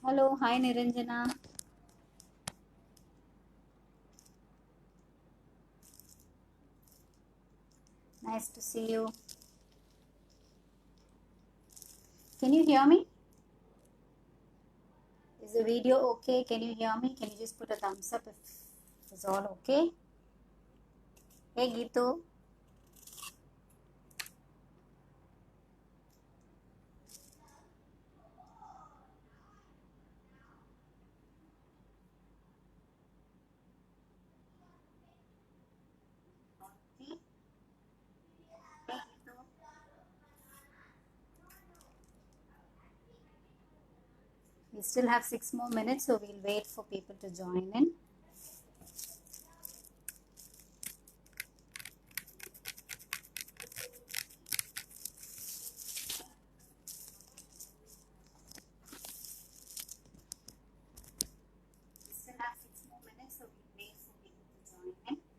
Hello, hi Niranjana. Nice to see you. Can you hear me? Is the video okay? Can you hear me? Can you just put a thumbs up if it's all okay? Hey Gitu. We still have 6 more minutes, so we'll wait for people to join in. We still have 6 more minutes, so we'll wait for people to join in.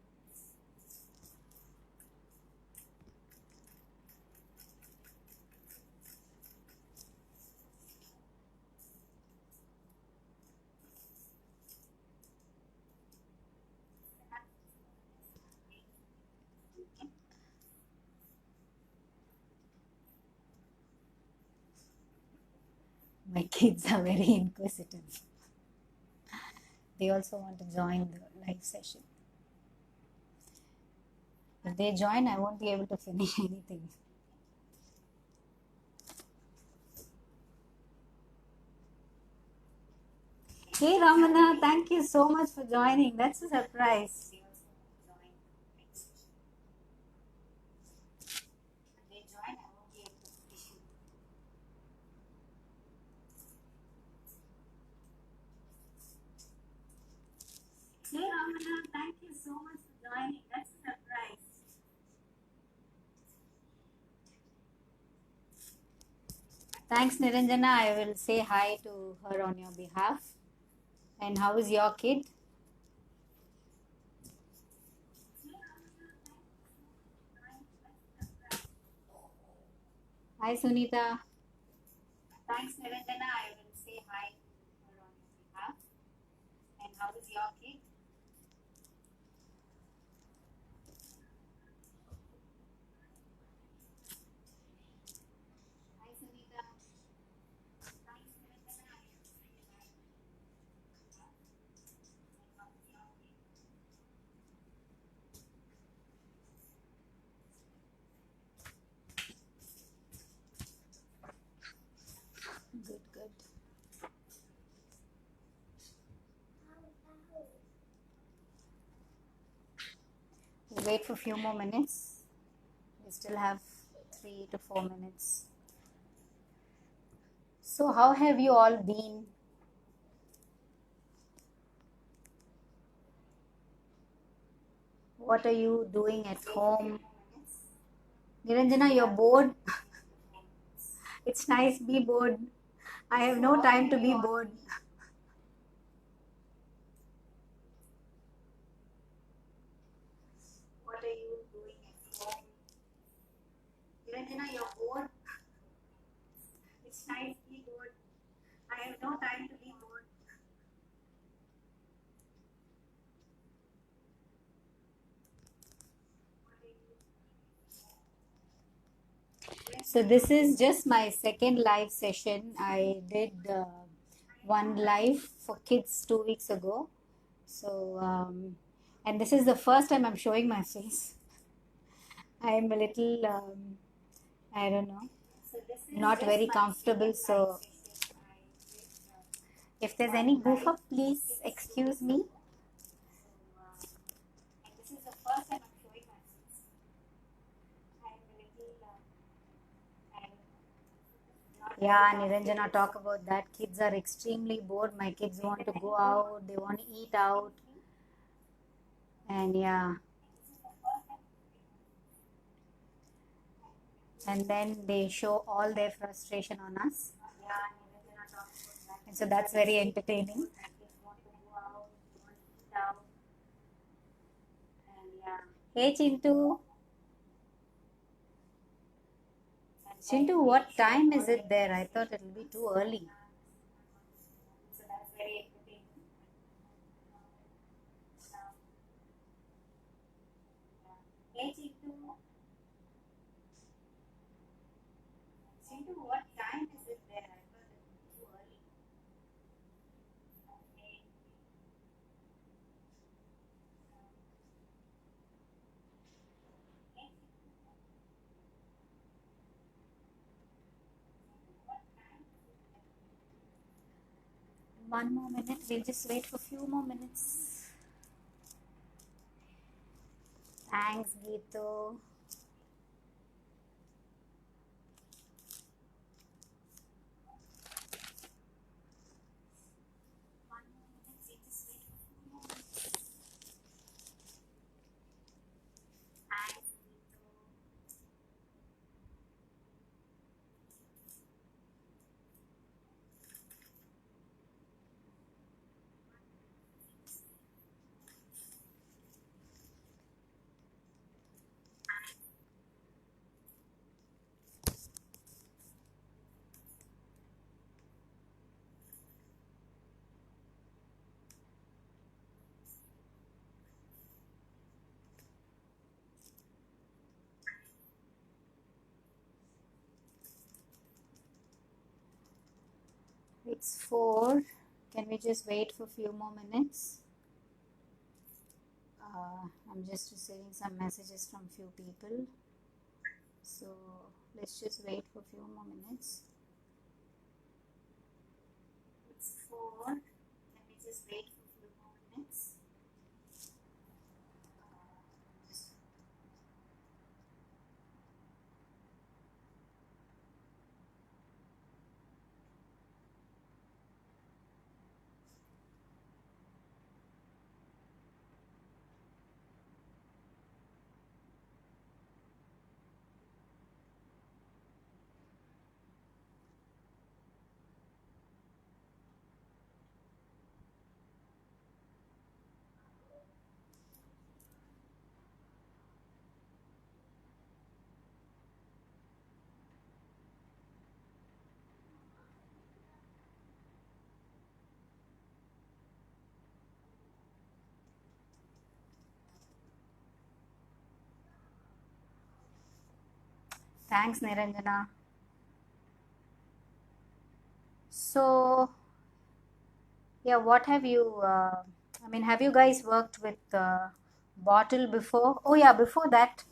My kids are very inquisitive. They also want to join the live session. If they join, I won't be able to finish anything. Hey Ramana, thank you so much for joining. That's a surprise. Hey Ramana, thank you so much for joining. That's a surprise. Thanks Niranjana. I will say hi to her on your behalf. And how is your kid? Hi Sunita. Thanks Niranjana. I will say hi to her on your behalf. And how is your kid? Hi Sunita. Thanks Niranjana. I will say hi to her on your behalf. And how is your kid? Good, good. We'll wait for a few more minutes. We still have 3 to 4 minutes. So, how have you all been? What are you doing at home? Niranjana, you're bored? It's nice, be bored. I have no time to be bored. What are you doing at home? Niranjana, you're bored? It's nice, be bored. I have no time to be bored. So this is just my second live session. I did one live for kids 2 weeks ago. So and this is the first time I'm showing my face. I am a little I don't know, not very comfortable. So if there's any goof up, please excuse me. And this is the first time I'm showing my face. I am a little I don't know. Yeah, Niranjana, talk about that. Kids are extremely bored. My kids want to go out, they want to eat out. And yeah, and then they show all their frustration on us. And so that's very entertaining. Hey Chintu. Chintu, what time is it there? I thought it'll be too early. very entertaining. Hey Chintu, Chintu, what time is it there? I thought it was too early. Okay. 1 more minute. We'll just wait for a few more minutes. Thanks, Geetu. It's 4. Can we just wait for a few more minutes? I'm just receiving some messages from few people. So let's just wait for a few more minutes. It's 4. Can we just wait for a few more minutes? Thanks, Niranjana. So, yeah, what have you, have you guys worked with Bottle before? Oh, yeah, before that,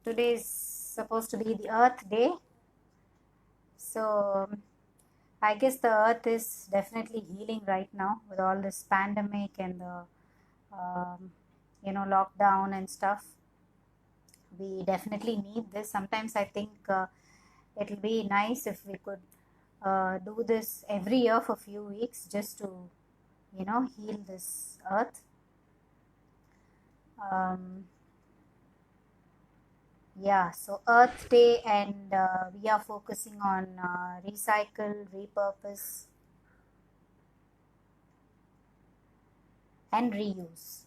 today is supposed to be the Earth Day. So, I guess the Earth is definitely healing right now with all this pandemic and the, um, lockdown and stuff. We definitely need this. Sometimes I think it'll be nice if we could do this every year for a few weeks just to, heal this earth. Um, yeah, so Earth Day, and we are focusing on recycle, repurpose, and reuse.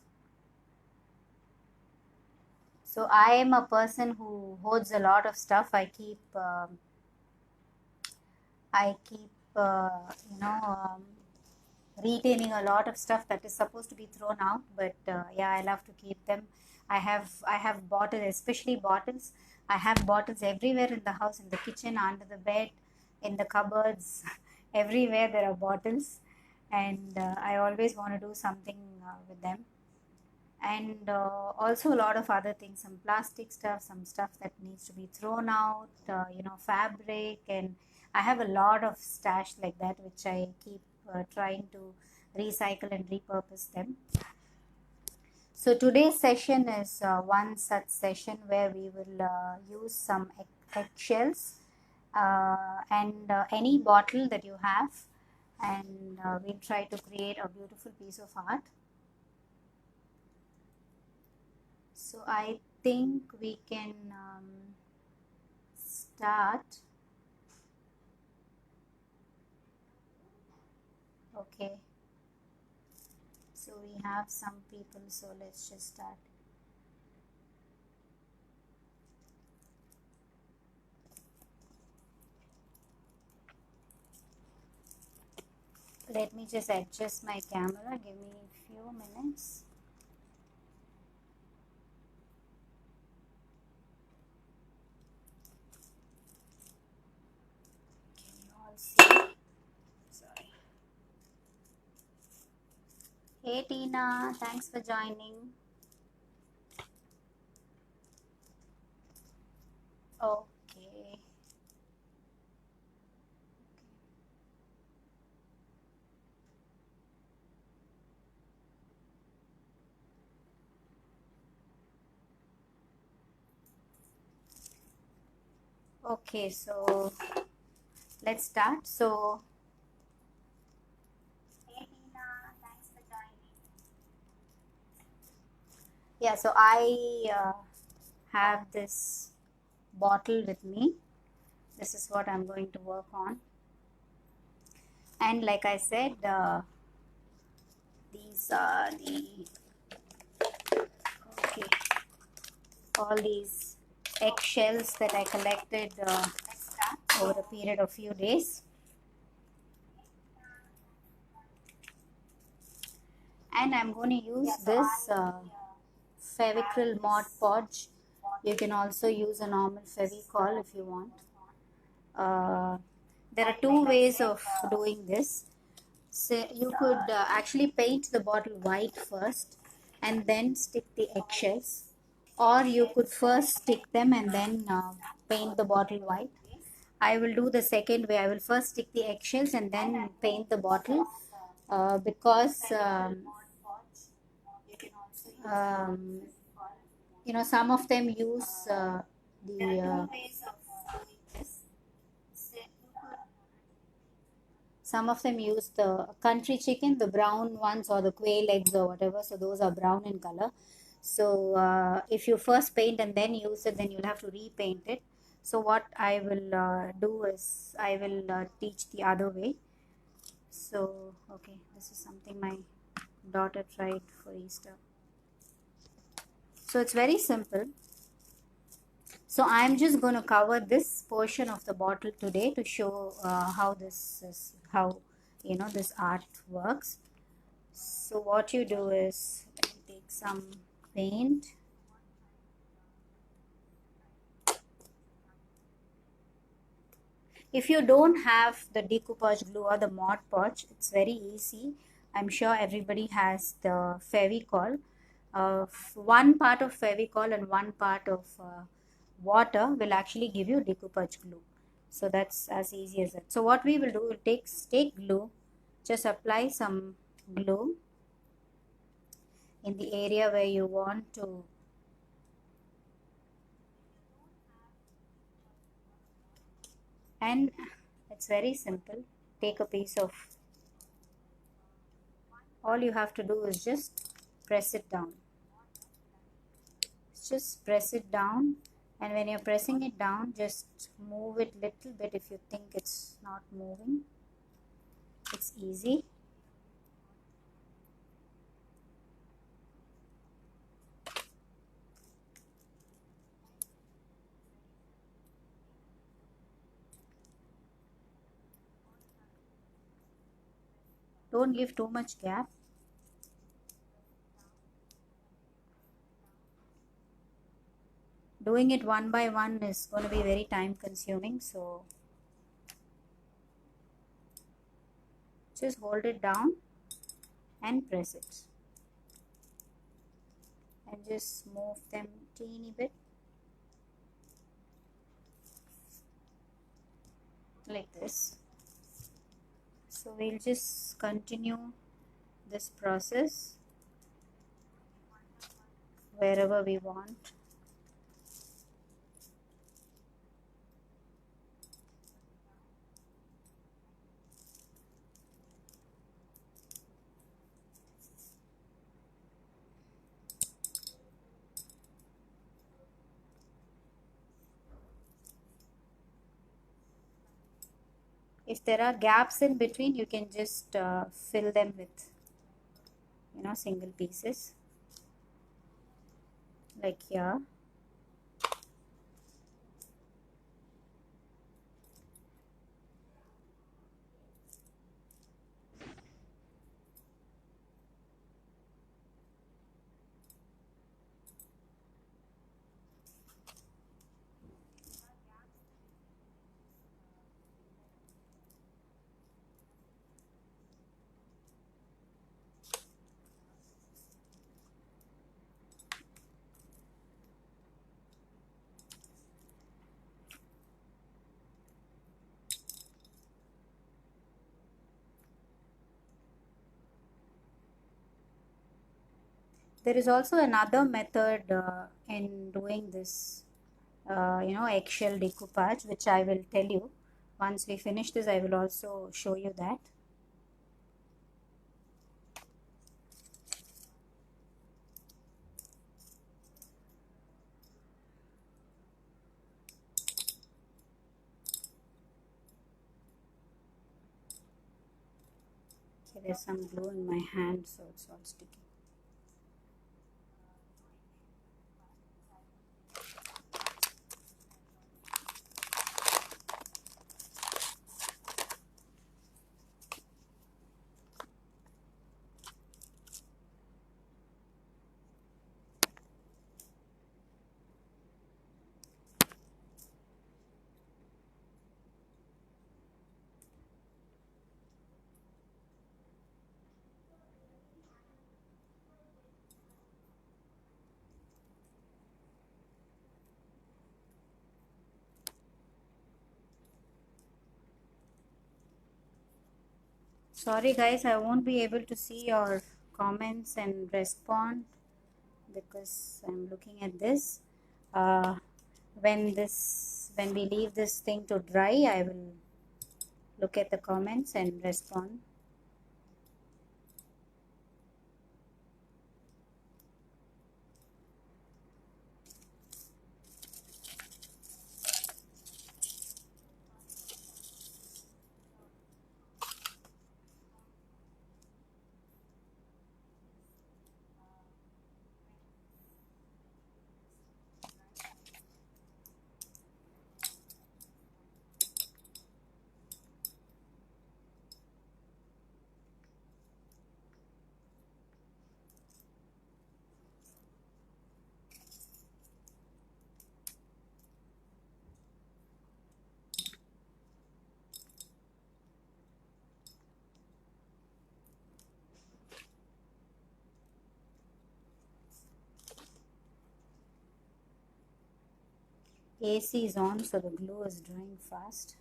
So I am a person who hoards a lot of stuff. I keep retaining a lot of stuff that is supposed to be thrown out, but yeah, I love to keep them. I have bottles, especially bottles. I have bottles everywhere in the house, in the kitchen, under the bed, in the cupboards. Everywhere there are bottles, and I always want to do something with them. And also a lot of other things, some plastic stuff, some stuff that needs to be thrown out, fabric. And I have a lot of stash like that, which I keep trying to recycle and repurpose them. So today's session is one such session where we will use some eggshells and any bottle that you have, and we'll try to create a beautiful piece of art. So I think we can start. Okay. So we have some people, so let's just start. Let me just adjust my camera. Give me a few minutes. Can you all see? Sorry. Hey Tina, thanks for joining. Okay. Okay, so let's start. So, hey Tina, thanks for joining. Yeah, so I have this bottle with me. This is what I'm going to work on. And like I said, these are the, okay, all these eggshells that I collected over a period of few days. And I'm going to use this Fevicryl Mod Podge. You can also use a normal Fevicol if you want. There are two ways of doing this. So you could actually paint the bottle white first and then stick the eggshells, or you could first stick them and then paint the bottle white. I will do the second way. I will first stick the eggshells and then paint the bottle because um, some of them use the some of them use the country chicken, the brown ones, or the quail eggs or whatever. So those are brown in color. So if you first paint and then use it, then you'll have to repaint it. So what I will do is I will teach the other way. So okay, this is something my daughter tried for Easter. So it's very simple. So I'm just going to cover this portion of the bottle today to show how this art works. So what you do is, let me take some paint. If you don't have the decoupage glue or the Mod Podge, it's very easy. I'm sure everybody has the Fevicol. One part of Fevicol and one part of water will actually give you decoupage glue. So that's as easy as that. So what we will do, we'll take glue, just apply some glue in the area where you want to. And it's very simple. Take a piece of, all you have to do is just press it down. Just press it down, and when you're pressing it down, just move it little bit if you think it's not moving. It's easy. Don't give too much gap. Doing it one by one is going to be very time consuming, so just hold it down and press it, and just move them teeny bit like this. So we'll just continue this process wherever we want. If there are gaps in between, you can just fill them with single pieces like here. There is also another method in doing this, eggshell decoupage, which I will tell you. Once we finish this, I will also show you that. Okay, there's some glue in my hand, so it's all sticky. Sorry guys, I won't be able to see your comments and respond because I'm looking at this. Uh, when we leave this thing to dry, I will look at the comments and respond. AC is on, so the glue is drying fast.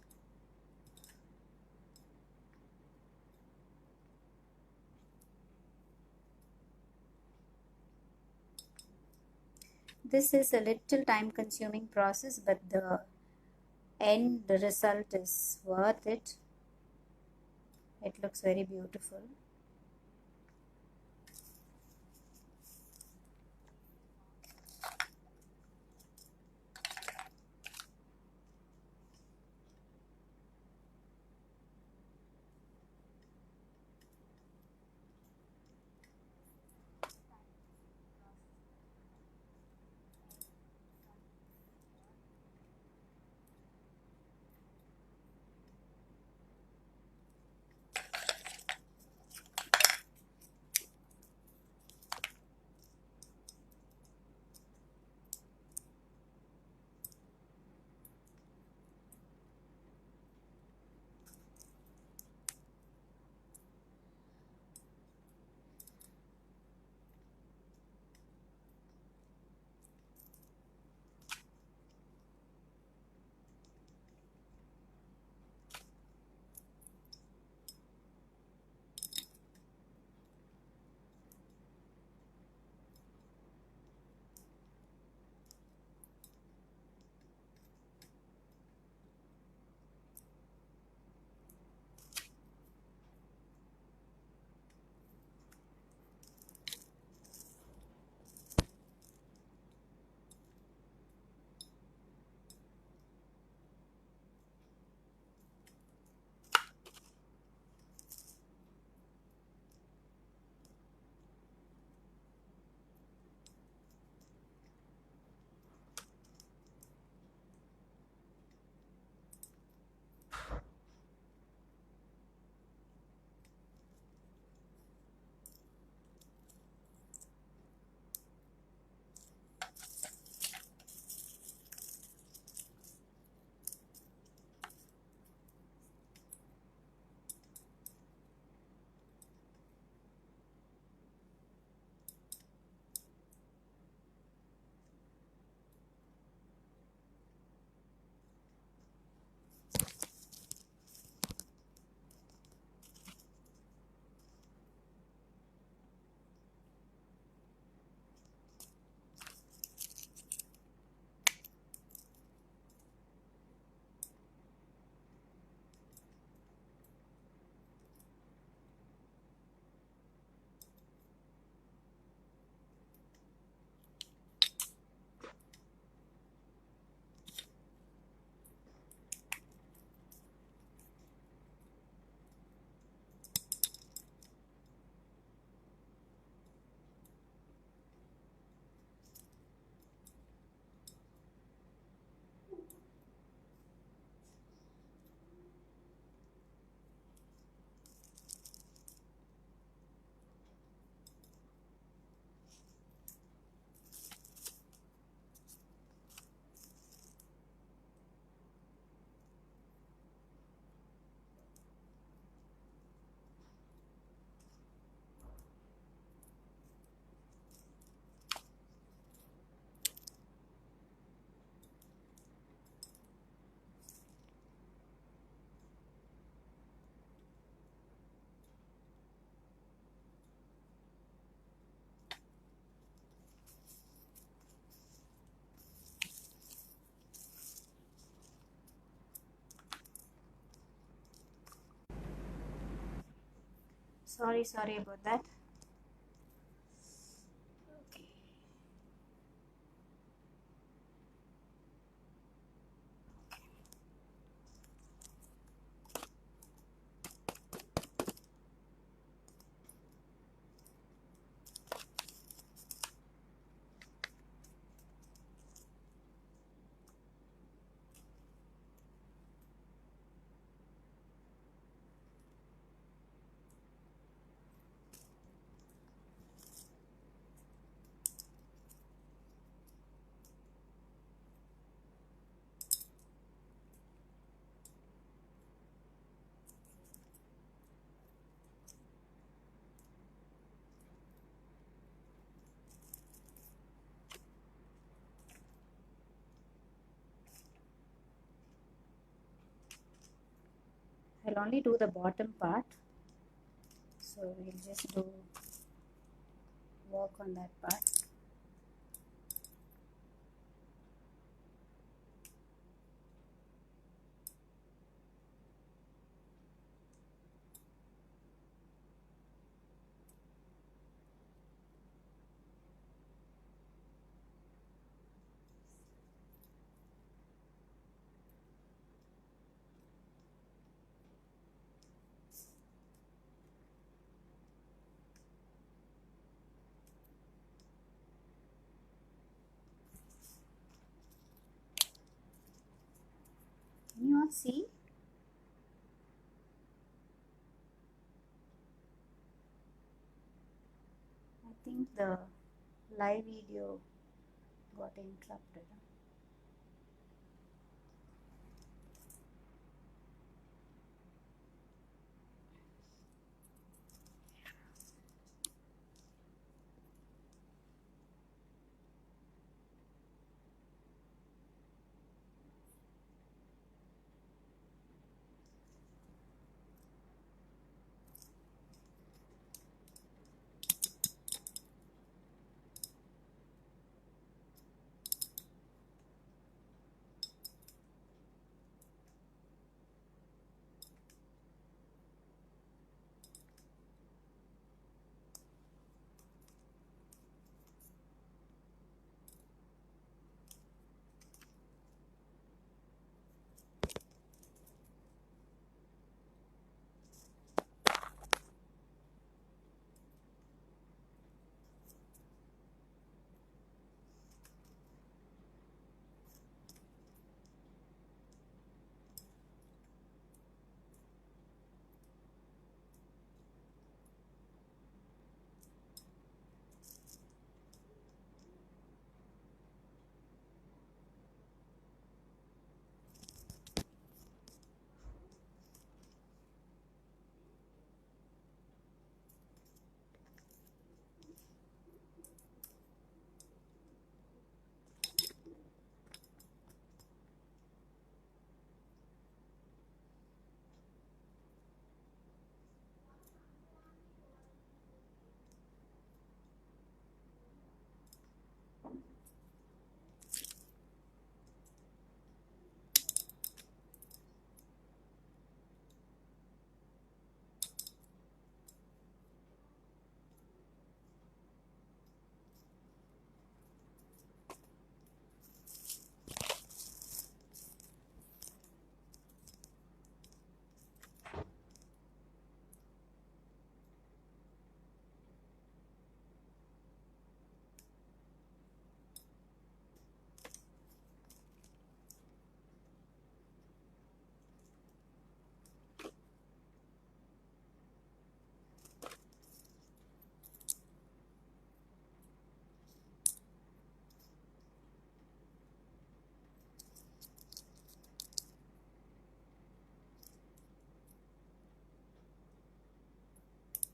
This is a little time consuming process, but the end result is worth it. It looks very beautiful. Sorry about that. Okay. I'll only do the bottom part, so we'll just do work on that part. Can you all see? I think the live video got interrupted.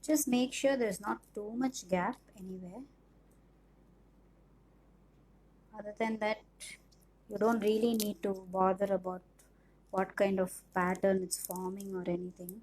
Just make sure there's not too much gap anywhere. Other than that, you don't really need to bother about what kind of pattern it's forming or anything.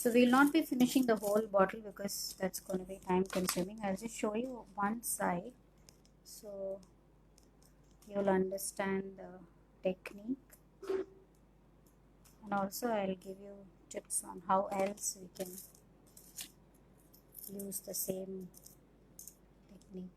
So we'll not be finishing the whole bottle because that's going to be time consuming. I'll just show you one side so you'll understand the technique, and also I'll give you tips on how else we can use the same technique.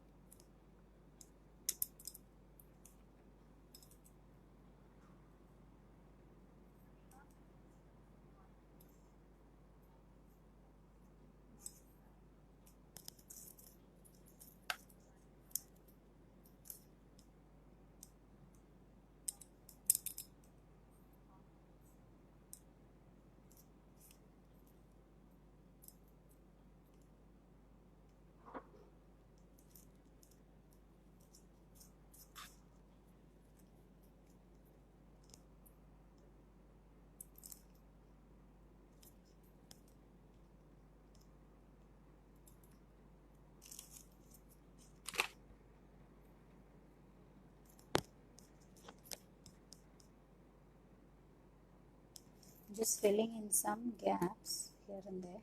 Just filling in some gaps here and there.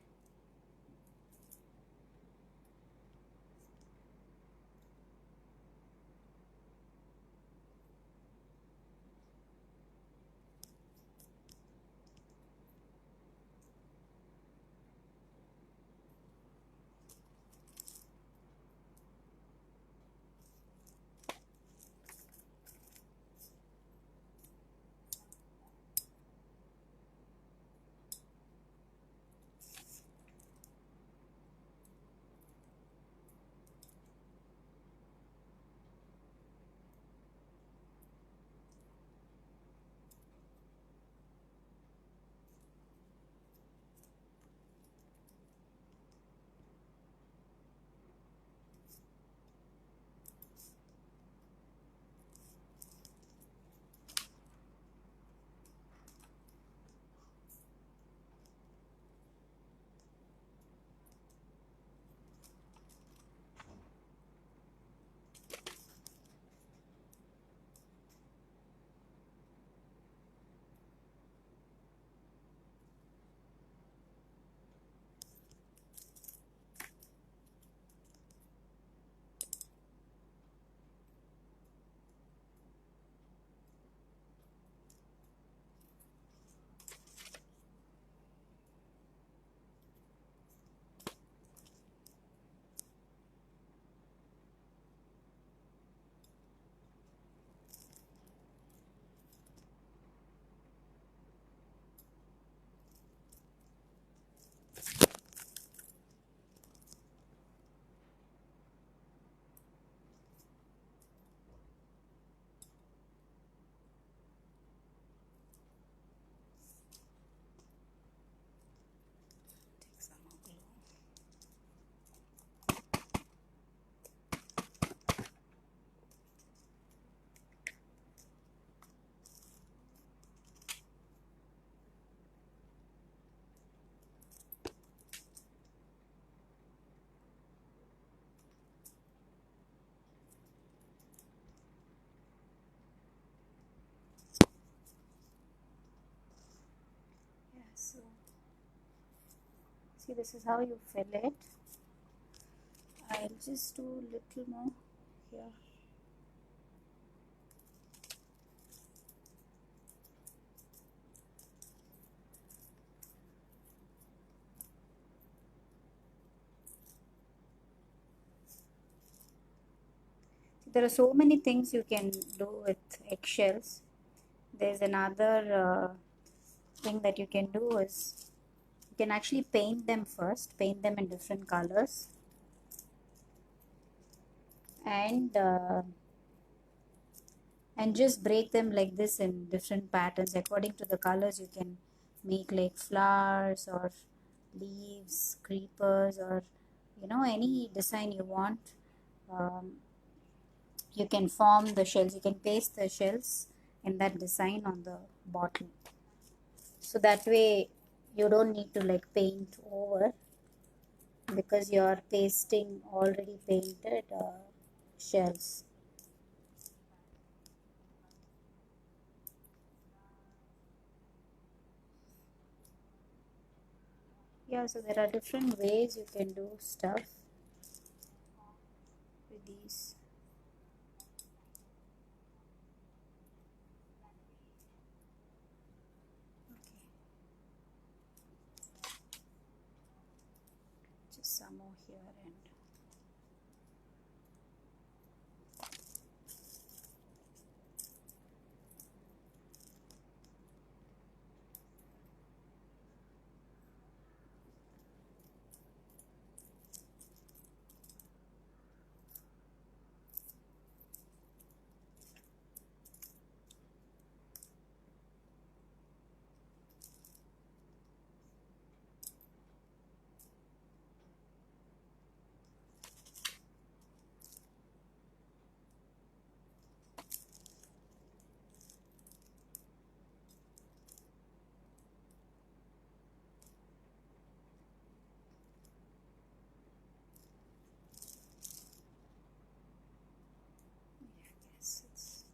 Take some more glue. Yeah, so see, this is how you fill it. I'll just do a little more here. There are so many things you can do with eggshells. There's another thing that you can do is you can actually paint them first, paint them in different colors, and just break them like this in different patterns. According to the colors, you can make like flowers or leaves, creepers, or any design you want. Um, you can form the shells, you can paste the shells in that design on the bottle, so that way you don't need to like paint over, because you're pasting already painted shells. Yeah, so there are different ways you can do stuff with these. Okay, just some more here and yeah, I guess it's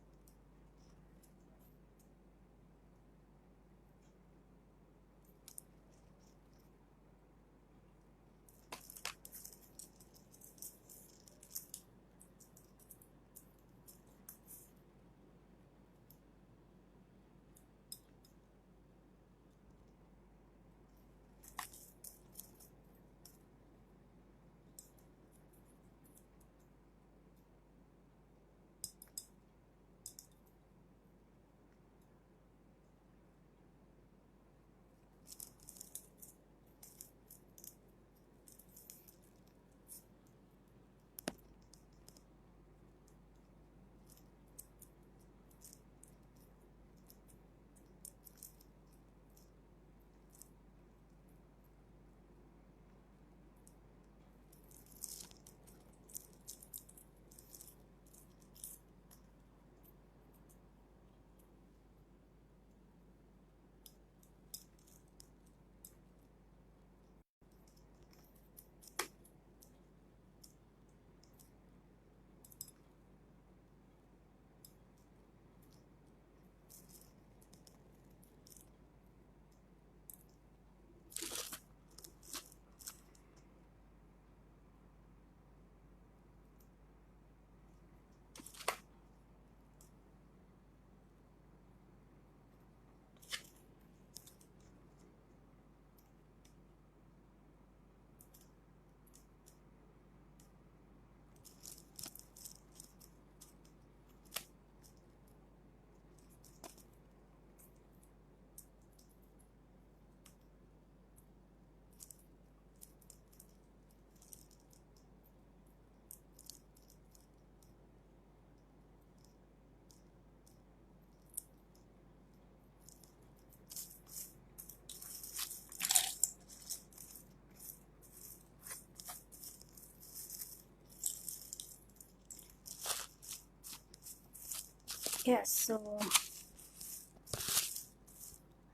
yes. So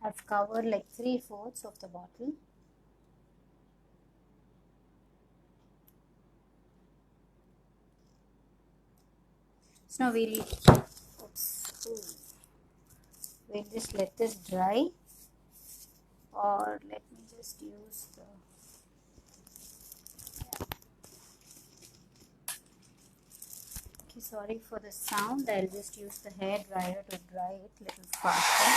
I've covered like 3/4 of the bottle. So now we'll just let this dry, or let me just use the, okay, sorry for the sound. I'll just use the hair dryer to dry it a little faster.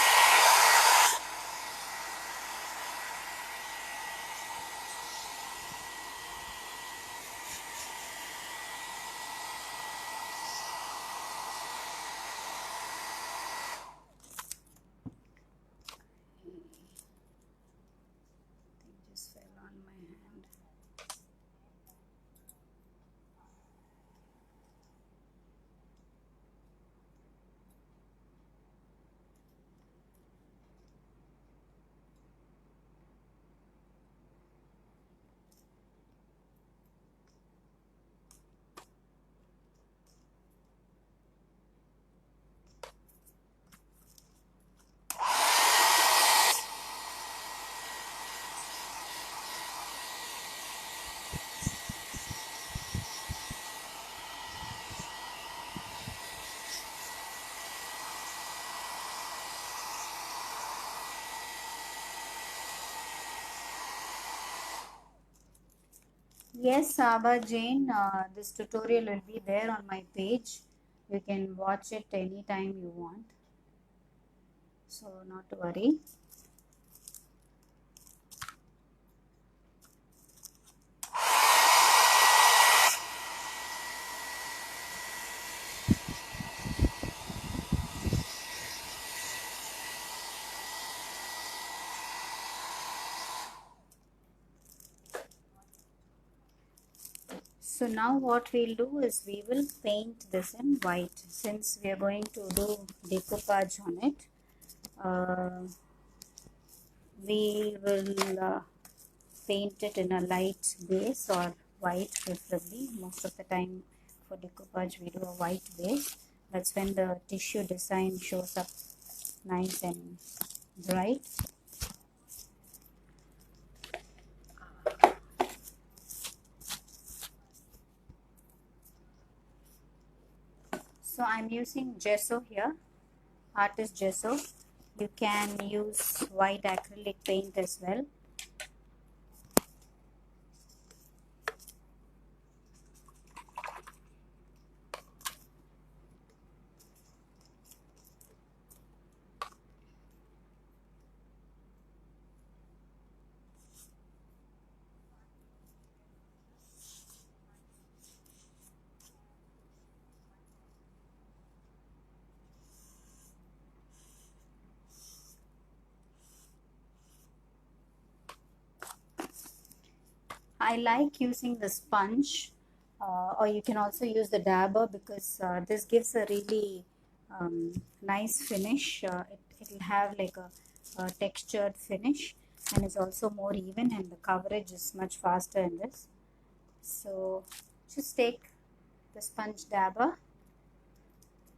It just fell on my hand. Yes, Saba Jane, this tutorial will be there on my page. You can watch it anytime you want. So not to worry. So now what we'll do is we will paint this in white since we are going to do decoupage on it. We will paint it in a light base or white preferably. Most of the time for decoupage we do a white base. That's when the tissue design shows up nice and bright. So I'm using gesso here, artist gesso. You can use white acrylic paint as well. I like using the sponge, or you can also use the dabber because this gives a really nice finish. It will have like a textured finish and is also more even, and the coverage is much faster in this. So just take the sponge dabber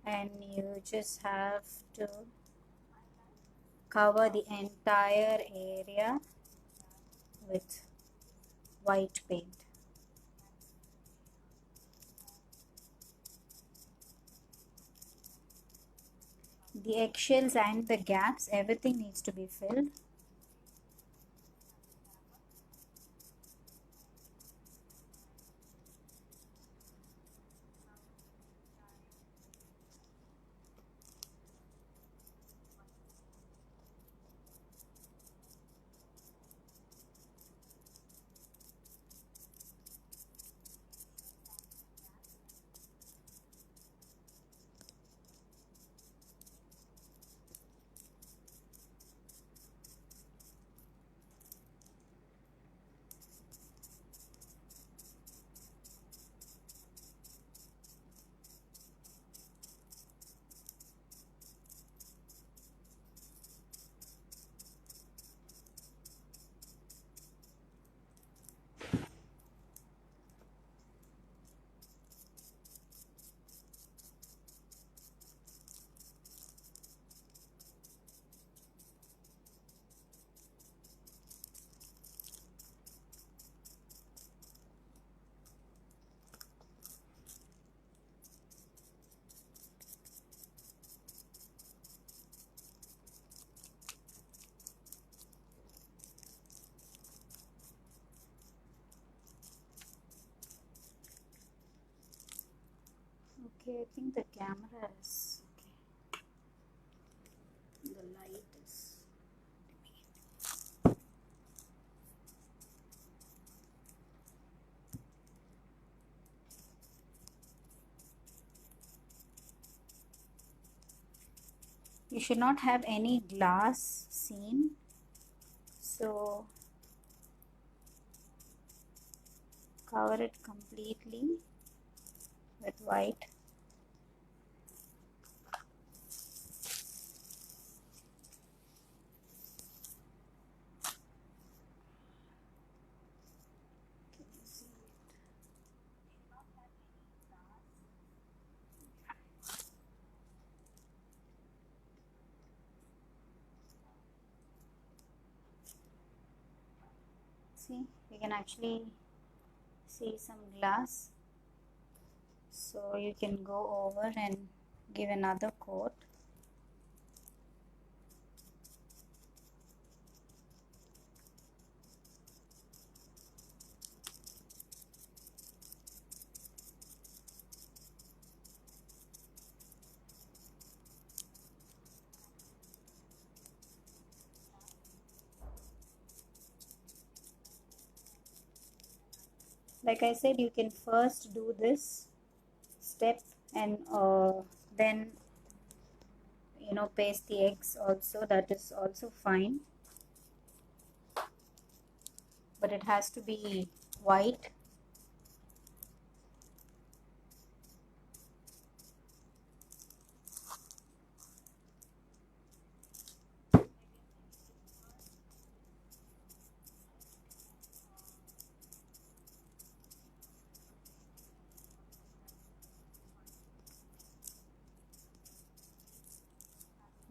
and you just have to cover the entire area with white paint. The eggshells and the gaps, everything needs to be filled. Okay, I think the camera is okay. The light is. You should not have any glass seen, so cover it completely with white. Can you see it? See, you can actually see some glass, so you can go over and give another coat. like I said, you can first do this step and then paste the eggs also. That is also fine, but it has to be white.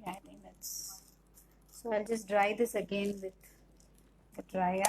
Yeah, I think that's so. I'll just dry this again with the dryer.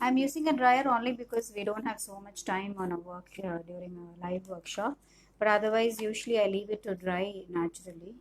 I'm using a dryer only because we don't have so much time on a work during a live workshop. But otherwise, usually I leave it to dry naturally.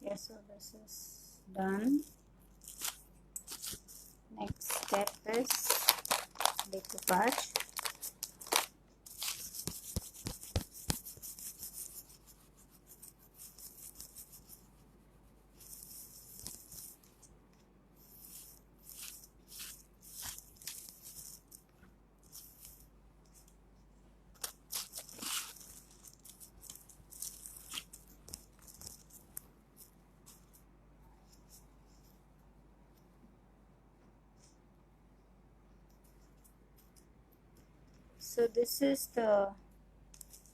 Yes, so this is done. Next step is decoupage. So this is the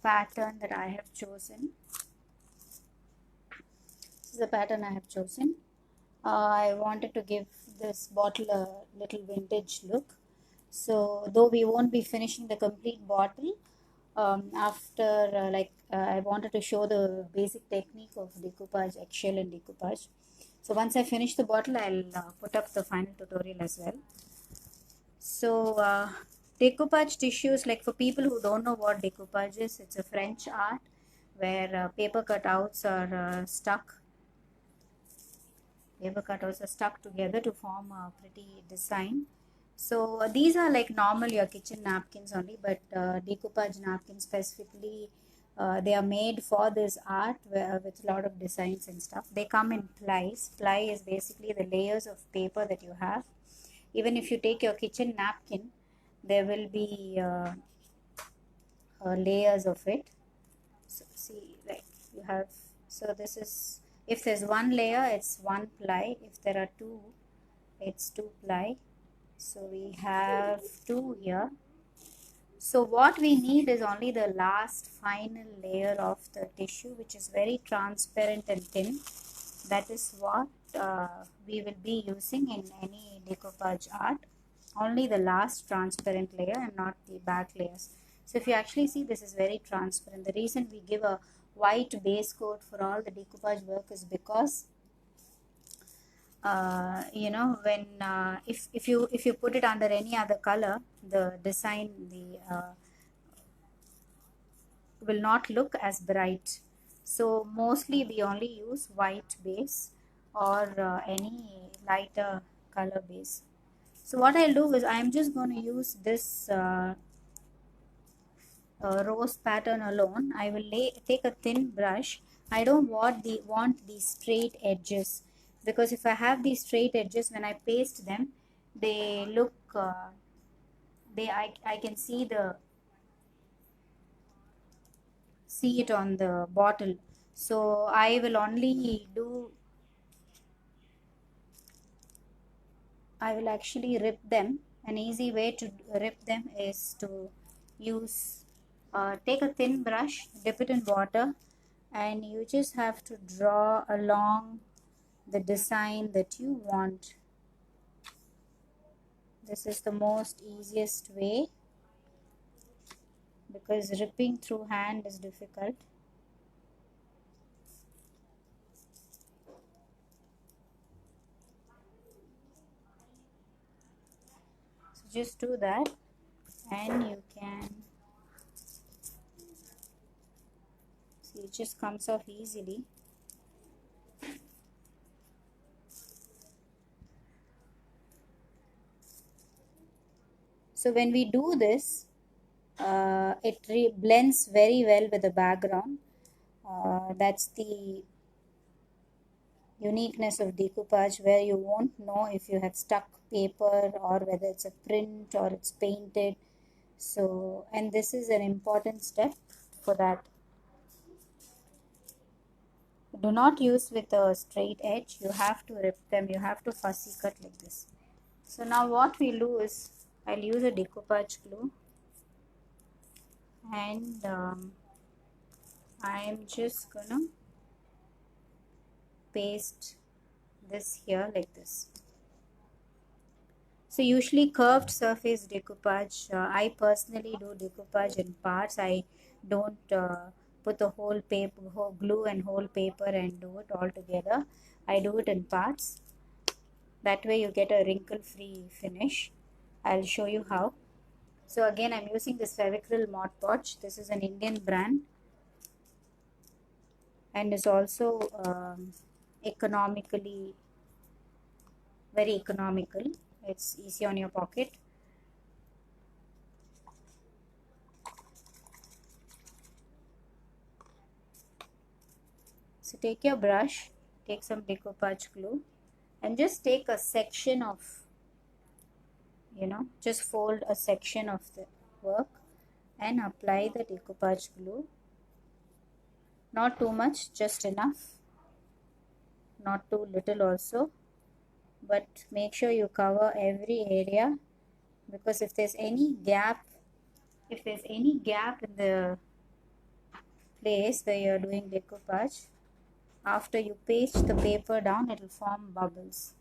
pattern that I have chosen. This is the pattern I have chosen. I wanted to give this bottle a little vintage look. So though we won't be finishing the complete bottle, after I wanted to show the basic technique of decoupage, eggshell and decoupage. So once I finish the bottle, I'll put up the final tutorial as well. So decoupage tissues, like for people who don't know what decoupage is, it's a French art where paper cutouts are stuck together to form a pretty design. So these are like normal your kitchen napkins only, but decoupage napkins specifically, they are made for this art with a lot of designs and stuff. They come in plies. Ply is basically the layers of paper that you have. Even if you take your kitchen napkin, there will be layers of it. So see, like you have, so this is, if there's one layer, it's one ply. If there are two, it's two ply. So we have two here. So what we need is only the last final layer of the tissue, which is very transparent and thin. That is what we will be using in any decoupage art. Only the last transparent layer and not the back layers. So if you actually see, this is very transparent. The reason we give a white base coat for all the decoupage work is because when if you put it under any other color, the design will not look as bright. So mostly we only use white base or any lighter color base. So what I'll do is I'm just going to use this rose pattern alone. I will take a thin brush. I don't want the straight edges, because if I have these straight edges, when I paste them, they look I can see it on the bottle. So I will only do, I will actually rip them. An easy way to rip them is to use take a thin brush, dip it in water, and you just have to draw along the design that you want. This is the most easiest way, because ripping through hand is difficult. So just do that, and you can see it just comes off easily. So when we do this, it blends very well with the background. That's the uniqueness of decoupage, where you won't know if you have stuck paper or whether it's a print or it's painted. So, and this is an important step for that. Do not use with a straight edge. You have to rip them. You have to fussy cut like this. So now what we'll do is, I'll use a decoupage glue, and I'm just gonna paste this here like this. So usually curved surface decoupage, I personally do decoupage in parts. I don't put the whole paper, whole glue and whole paper and do it all together. I do it in parts. That way you get a wrinkle-free finish. I'll show you how. So again, I'm using this Fevicryl Mod Podge. This is an Indian brand, and is also very economical. It's easy on your pocket. So take your brush, take some decoupage glue, and just take a section of, just fold a section of the work and apply the decoupage glue. Not too much, just enough. Not too little also. But make sure you cover every area, because if there's any gap in the place where you're doing decoupage, after you paste the paper down, it will form bubbles.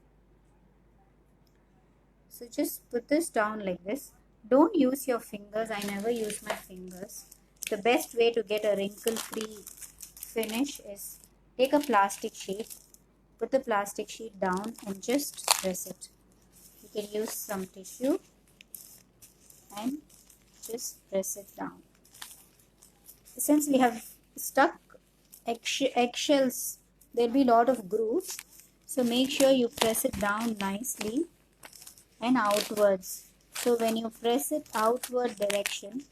So just put this down like this. Don't use your fingers. I never use my fingers. The best way to get a wrinkle-free finish is take a plastic sheet, put the plastic sheet down and just press it. You can use some tissue and just press it down. Since we have stuck eggshells, there'll be a lot of grooves. So make sure you press it down nicely and outwards. So when you press it outward direction,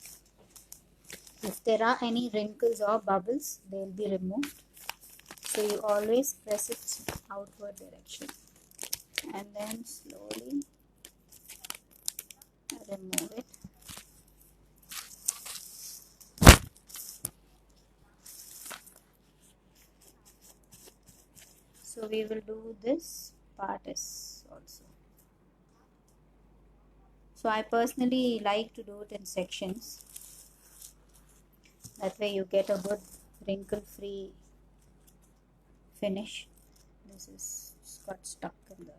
if there are any wrinkles or bubbles, they'll be removed. So you always press it outward direction, and then slowly remove it. So we will do this part also. So I personally like to do it in sections. That way you get a good wrinkle-free finish. This is Just got stuck in the.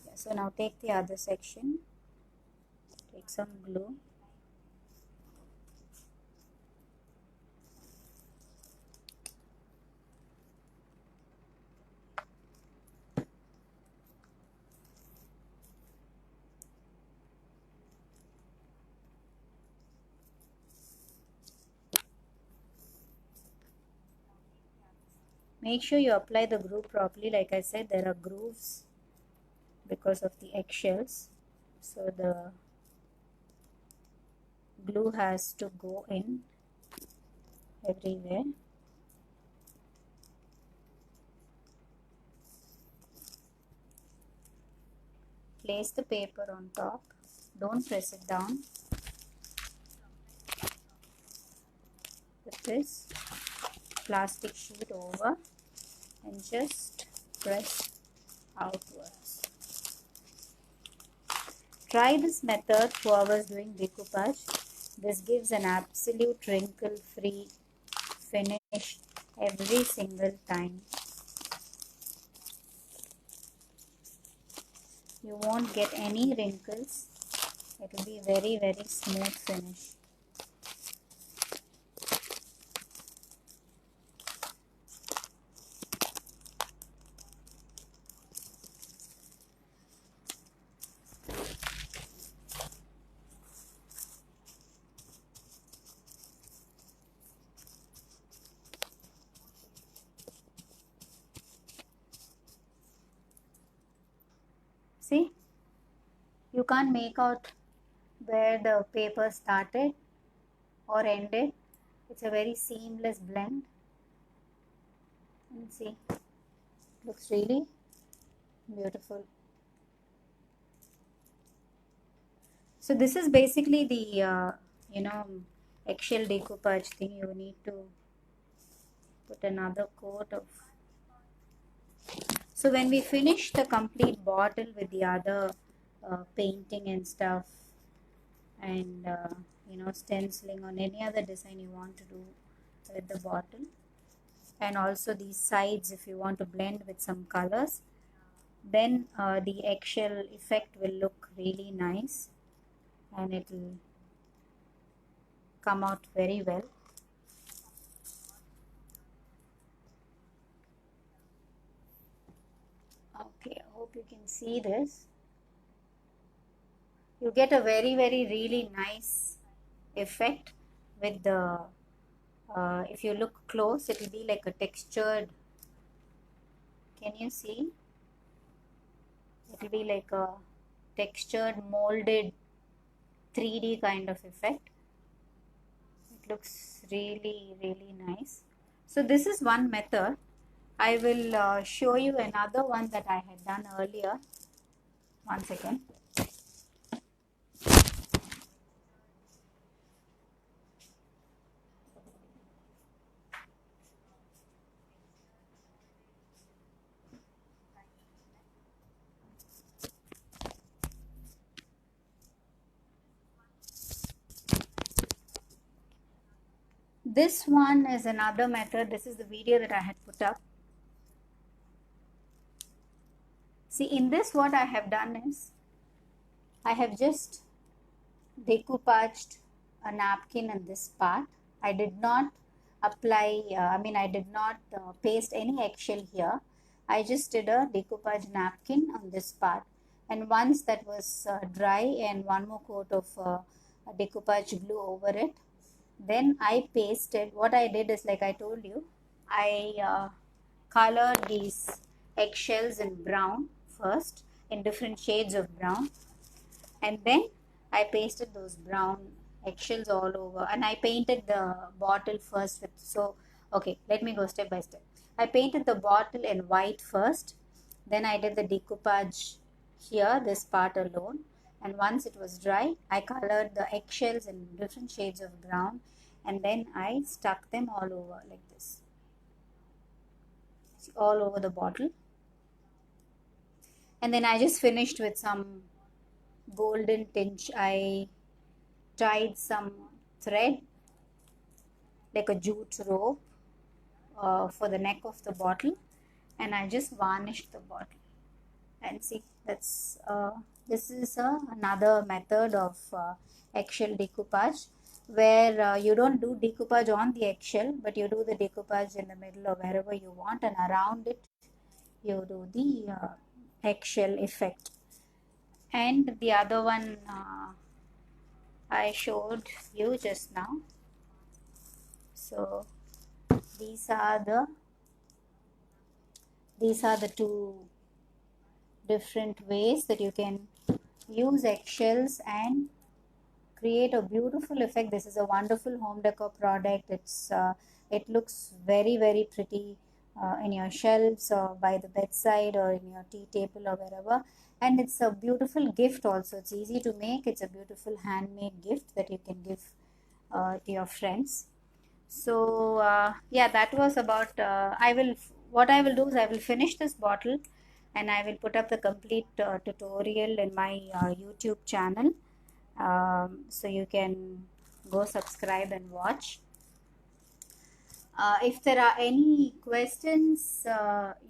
Yeah, so now take the other section, take some glue. Make sure you apply the glue properly. Like I said, there are grooves because of the eggshells, so the glue has to go in everywhere. Place the paper on top, don't press it down. Put this plastic sheet over and just press outwards. Try this method whoever's doing decoupage. This gives an absolute wrinkle-free finish every single time. You won't get any wrinkles. It will be very, very smooth finish. See, you can't make out where the paper started or ended. It's a very seamless blend. And see, looks really beautiful. So this is basically the eggshell decoupage thing. You need to put another coat of. So when we finish the complete bottle with the other painting and stuff, and stenciling on any other design you want to do with the bottle, and also these sides if you want to blend with some colors, then the eggshell effect will look really nice and it will come out very well. Okay, I hope you can see this. You get a very, very, really nice effect with the, if you look close, it will be like a textured, can you see? It will be like a textured, molded 3D kind of effect. It looks really, really nice. So this is one method. I will show you another one that I had done earlier. One second. This one is another method. This is the video that I had put up. See, in this what I have done is, I have just decoupaged a napkin in this part. I did not apply, I did not paste any eggshell here. I just did a decoupage napkin on this part. And once that was dry and one more coat of decoupage glue over it, then I pasted. What I did is, like I told you, I colored these eggshells in brown first, in different shades of brown, and then I pasted those brown eggshells all over, and I painted the bottle first with, so okay, let me go step by step. I painted the bottle in white first, then I did the decoupage here, this part alone, and once it was dry I colored the eggshells in different shades of brown, and then I stuck them all over like this. See, all over the bottle, and then I just finished with some golden tinge. I tied some thread like a jute rope for the neck of the bottle, and I just varnished the bottle. And see, that's this is another method of eggshell decoupage, where you don't do decoupage on the eggshell, but you do the decoupage in the middle or wherever you want, and around it you do the eggshell effect. And the other one I showed you just now. So these are the two different ways that you can use eggshells and create a beautiful effect. This is a wonderful home decor product. It looks very, very pretty in your shelves or by the bedside or in your tea table or wherever. And it's a beautiful gift also. It's easy to make. It's a beautiful handmade gift that you can give to your friends. So yeah, that was about. What I will do is I will finish this bottle, and I will put up the complete tutorial in my YouTube channel, so you can go subscribe and watch. If there are any questions,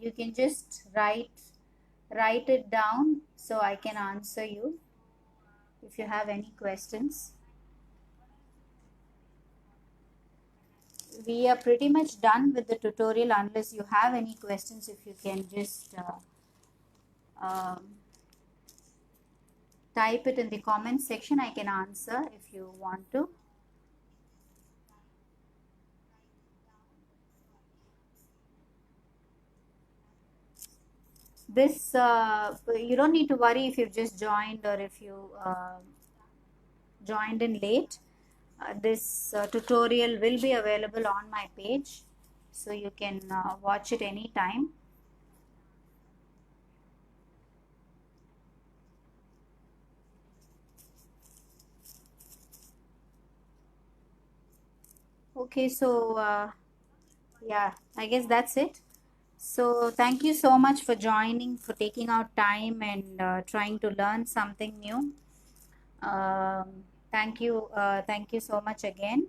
you can just write it down so I can answer you if you have any questions. We are pretty much done with the tutorial unless you have any questions. If you can just um, type it in the comment section, I can answer if you want to. This you don't need to worry if you've just joined or if you joined in late. This tutorial will be available on my page, so you can watch it anytime. Okay, so yeah, I guess that's it. So thank you so much for joining, for taking out time and trying to learn something new. Thank you so much again,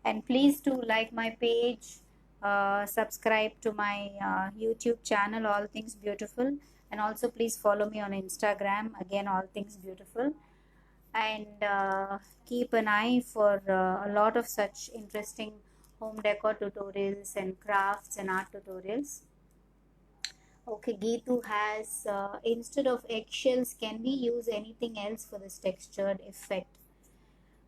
and please do like my page, subscribe to my YouTube channel, All Things Beautiful, and also please follow me on Instagram, again All Things Beautiful, and keep an eye for a lot of such interesting home decor tutorials and crafts and art tutorials. Okay, Geetu has, instead of eggshells, can we use anything else for this textured effect?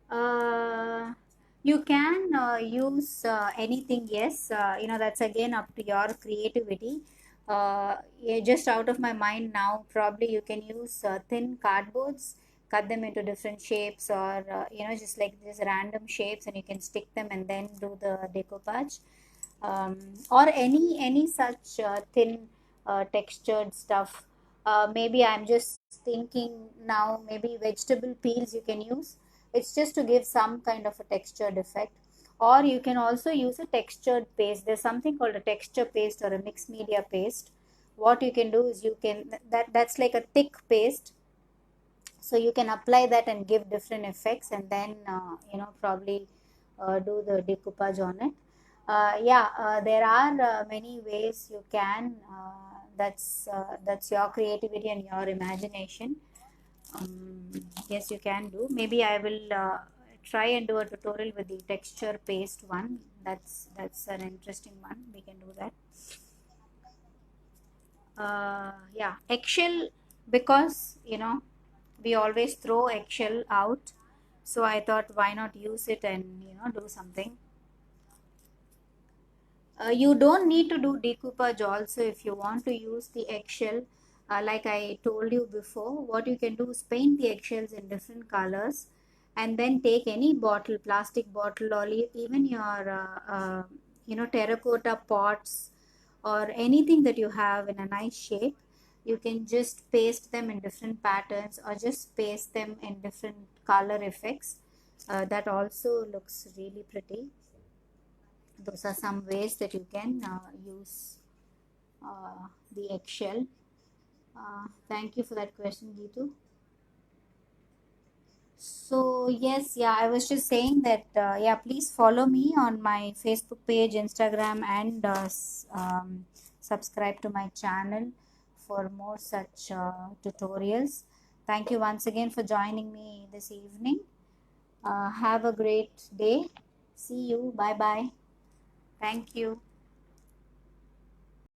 Uh, you can use anything, yes. That's again up to your creativity. Yeah, just out of my mind now, probably you can use thin cardboards, cut them into different shapes, or just like these random shapes, and you can stick them and then do the decoupage, or any such thin textured stuff. Maybe I'm just thinking now, maybe vegetable peels you can use. It's just to give some kind of a textured effect. Or you can also use a textured paste. There's something called a texture paste or a mixed media paste. What you can do is you can that's like a thick paste, so you can apply that and give different effects, and then probably do the decoupage on it. Yeah, there are many ways you can. That's your creativity and your imagination. Yes, you can do. Maybe I will try and do a tutorial with the texture paste one. That's an interesting one. We can do that. Yeah, eggshell, because we always throw eggshell out, so I thought, why not use it and do something. You don't need to do decoupage also if you want to use the eggshell. Like I told you before, what you can do is paint the eggshells in different colors, and then take any bottle, plastic bottle, or even your terracotta pots or anything that you have in a nice shape. You can just paste them in different patterns, or just paste them in different color effects. That also looks really pretty. Those are some ways that you can use the eggshell. Thank you for that question, Geetu. So yes, yeah, I was just saying that, yeah, please follow me on my Facebook page, Instagram, and subscribe to my channel for more such tutorials. Thank you once again for joining me this evening. Have a great day. See you. Bye bye. Thank you.